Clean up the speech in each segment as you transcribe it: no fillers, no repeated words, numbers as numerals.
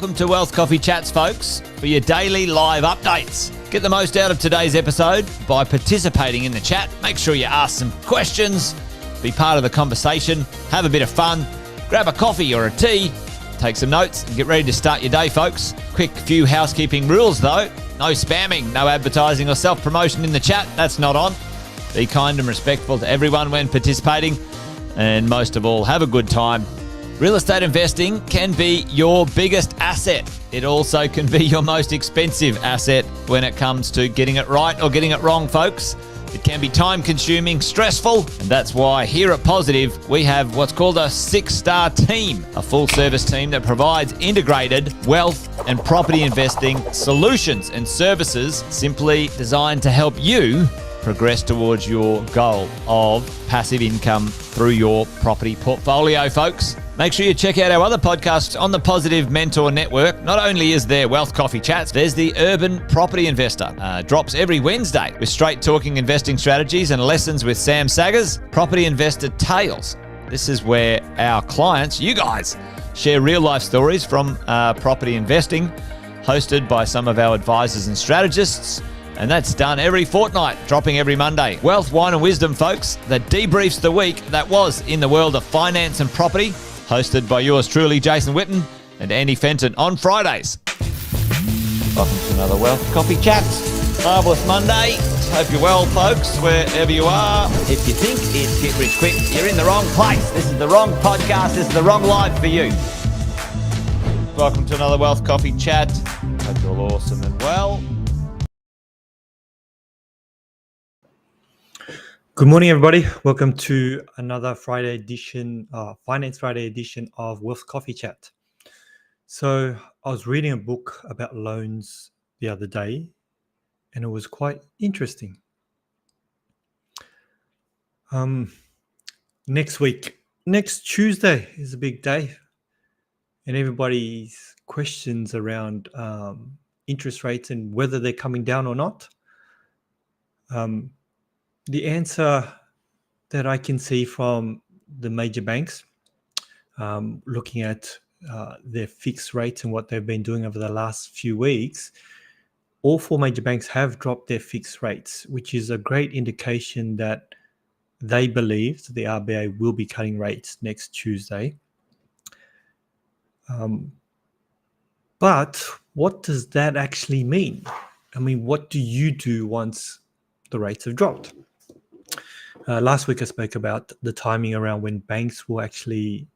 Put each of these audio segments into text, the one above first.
Welcome to Wealth Coffee Chats, folks, for your daily live updates. Get the most out of today's episode by participating in the chat. Make sure you ask some questions, be part of the conversation, have a bit of fun, grab a coffee or a tea, take some notes, and get ready to start your day, folks. Quick few housekeeping rules, though. No spamming, no advertising or self-promotion in the chat. That's not on. Be kind and respectful to everyone when participating. And most of all, have a good time. Real estate investing can be your biggest asset. It also can be your most expensive asset when it comes to getting it right or getting it wrong, folks. It can be time-consuming, stressful, and that's why here at Positive, we have what's called a 6-star team, a full-service team that provides integrated wealth and property investing solutions and services simply designed to help you progress towards your goal of passive income through your property portfolio, folks. Make sure you check out our other podcasts on the Positive Mentor Network. Not only is there Wealth Coffee Chats, there's the Urban Property Investor. Drops every Wednesday with straight talking investing strategies and lessons with Sam Saggers. Property Investor Tales. This is where our clients, you guys, share real life stories from property investing, hosted by some of our advisors and strategists. And that's done every fortnight, dropping every Monday. Wealth, Wine and Wisdom, folks, that debriefs the week that was in the world of finance and property, hosted by yours truly, Jason Witten and Andy Fenton on Fridays. Welcome to another Wealth Coffee Chat. Marvellous Monday. Hope you're well, folks, wherever you are. If you think it's Get Rich Quick, you're in the wrong place. This is the wrong podcast. This is the wrong life for you. Welcome to another Wealth Coffee Chat. Hope you're all awesome and well. Good morning, everybody. Welcome to another Friday edition, Finance Friday edition of Wealth Coffee Chat. So I was reading a book about loans the other day, and it was quite interesting. Next Tuesday is a big day, and everybody's questions around interest rates and whether they're coming down or not. The answer that I can see from the major banks, looking at their fixed rates and what they've been doing over the last few weeks, all four major banks have dropped their fixed rates, which is a great indication that they believe that the RBA will be cutting rates next Tuesday. But what does that actually mean? I mean, what do you do once the rates have dropped? Last week I spoke about the timing around when banks will actually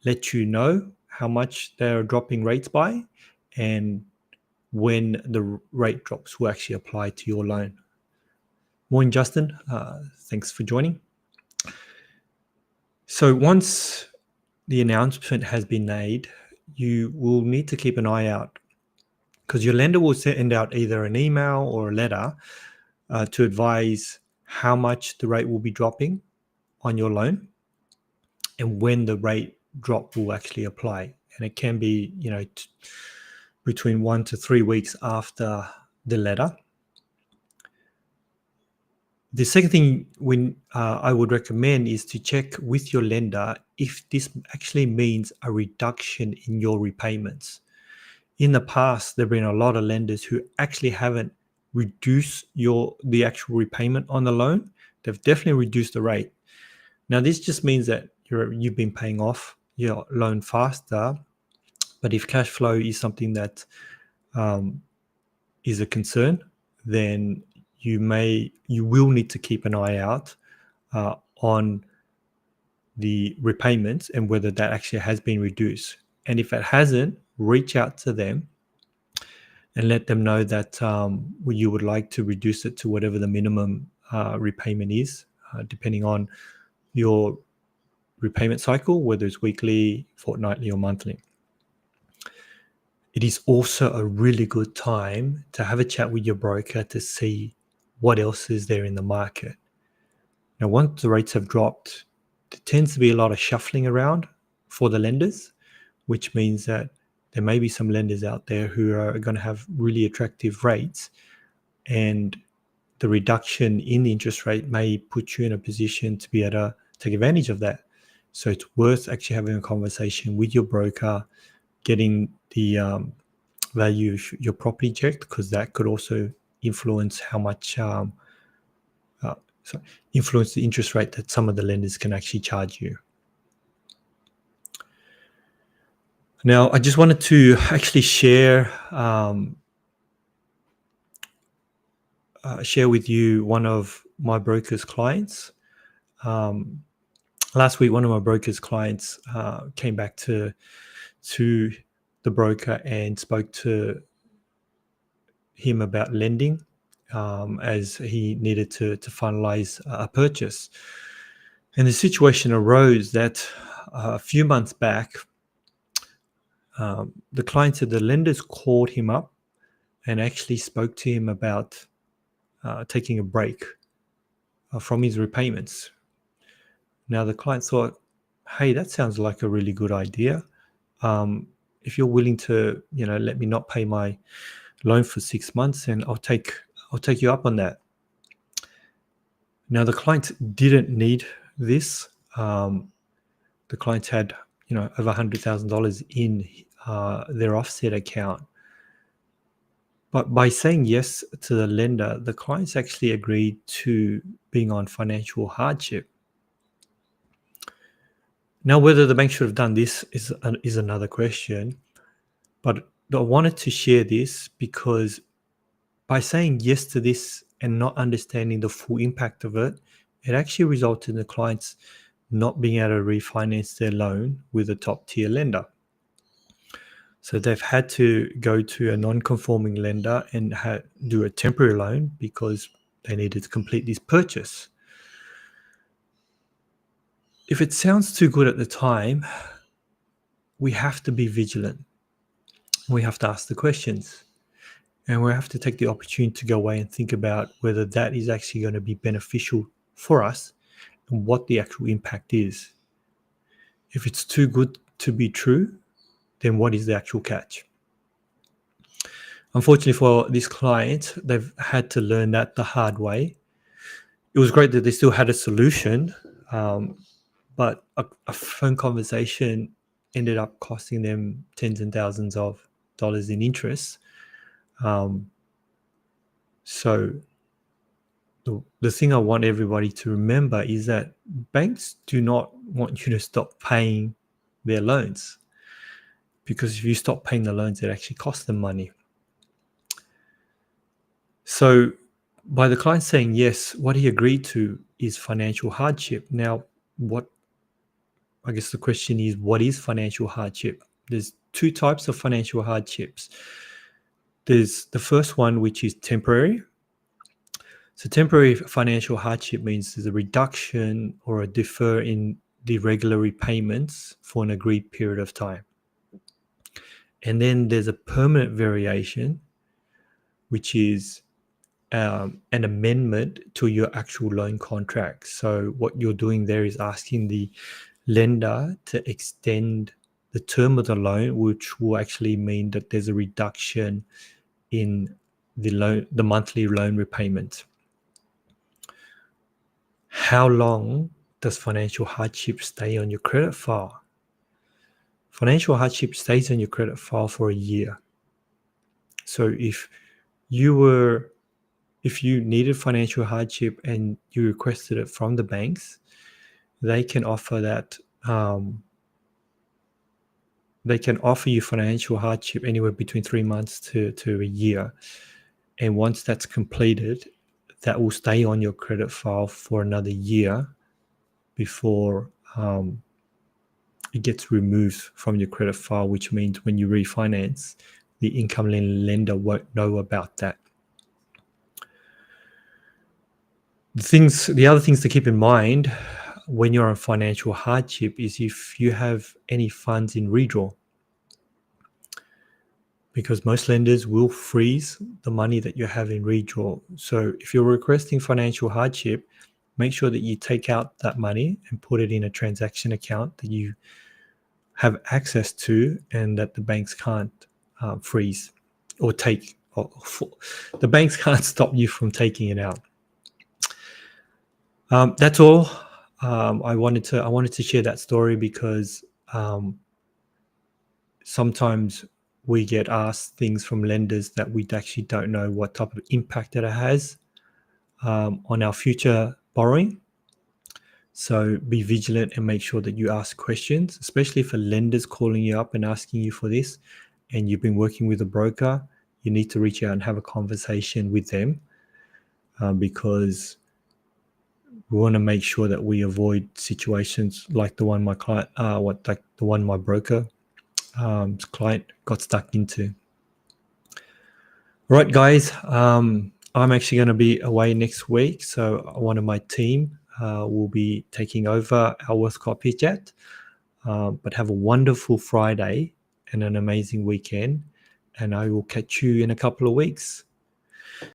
let you know how much they're dropping rates by and when the rate drops will actually apply to your loan. Morning, Justin. Thanks for joining. So once the announcement has been made, you will need to keep an eye out because your lender will send out either an email or a letter to advise how much the rate will be dropping on your loan and when the rate drop will actually apply. And it can be, between 1 to 3 weeks after the letter. The second thing I would recommend is to check with your lender if this actually means a reduction in your repayments. In the past, there have been a lot of lenders who actually haven't reduce the actual repayment on the loan. They've definitely reduced the rate. Now this just means that you've been paying off your loan faster, but if cash flow is something that is a concern, then you will need to keep an eye out on the repayments and whether that actually has been reduced. And if it hasn't, reach out to them and let them know that you would like to reduce it to whatever the minimum repayment is, depending on your repayment cycle, whether it's weekly, fortnightly, or monthly. It is also a really good time to have a chat with your broker to see what else is there in the market. Now, once the rates have dropped, there tends to be a lot of shuffling around for the lenders, which means that there may be some lenders out there who are going to have really attractive rates, and the reduction in the interest rate may put you in a position to be able to take advantage of that. So it's worth actually having a conversation with your broker getting the value of your property checked, because that could also influence how much influence the interest rate that some of the lenders can actually charge you. Now, I just wanted to actually share with you one of my broker's clients. Last week, one of my broker's clients came back to the broker and spoke to him about lending, as he needed to finalize a purchase. And the situation arose that a few months back, the client said the lenders called him up and actually spoke to him about taking a break from his repayments. Now, the client thought, hey, that sounds like a really good idea. If you're willing to, let me not pay my loan for 6 months, and I'll take you up on that. Now, the client didn't need this. The clients had, over $100,000 in their offset account. But by saying yes to the lender, the clients actually agreed to being on financial hardship. Now, whether the bank should have done this is another question. But I wanted to share this because by saying yes to this and not understanding the full impact of it, it actually resulted in the clients not being able to refinance their loan with a top tier lender. So they've had to go to a non-conforming lender and do a temporary loan because they needed to complete this purchase. If it sounds too good at the time, we have to be vigilant. We have to ask the questions. And we have to take the opportunity to go away and think about whether that is actually going to be beneficial for us and what the actual impact is. If it's too good to be true, then what is the actual catch? Unfortunately for this client, they've had to learn that the hard way. It was great that they still had a solution, but a phone conversation ended up costing them tens and thousands of dollars in interest. So the thing I want everybody to remember is that banks do not want you to stop paying their loans, because if you stop paying the loans, it actually costs them money. So by the client saying yes, what he agreed to is financial hardship. Now, I guess the question is, what is financial hardship? There's two types of financial hardships. There's the first one, which is temporary. So temporary financial hardship means there's a reduction or a defer in the regular repayments for an agreed period of time. And then there's a permanent variation, which is an amendment to your actual loan contract. So what you're doing there is asking the lender to extend the term of the loan, which will actually mean that there's a reduction in the monthly loan repayment. How long does financial hardship stay on your credit file? Financial hardship stays on your credit file for a year. So if you needed financial hardship and you requested it from the banks, they can offer that. They can offer you financial hardship anywhere between 3 months to a year. And once that's completed, that will stay on your credit file for another year before it gets removed from your credit file, which means when you refinance, the income lender won't know about that. The other things to keep in mind when you're on financial hardship is if you have any funds in redraw, because most lenders will freeze the money that you have in redraw. So if you're requesting financial hardship, make sure that you take out that money and put it in a transaction account that you have access to and that the banks can't freeze or take. The banks can't stop you from taking it out. That's all. I wanted to share that story because sometimes we get asked things from lenders that we actually don't know what type of impact that it has on our future borrowing. So be vigilant and make sure that you ask questions, especially if a lender's calling you up and asking you for this and you've been working with a broker. You need to reach out and have a conversation with them because we want to make sure that we avoid situations like the one my client, my broker client got stuck into. All right, guys. I'm actually going to be away next week, so one of my team will be taking over our Worth Copy Chat. But have a wonderful Friday and an amazing weekend, and I will catch you in a couple of weeks.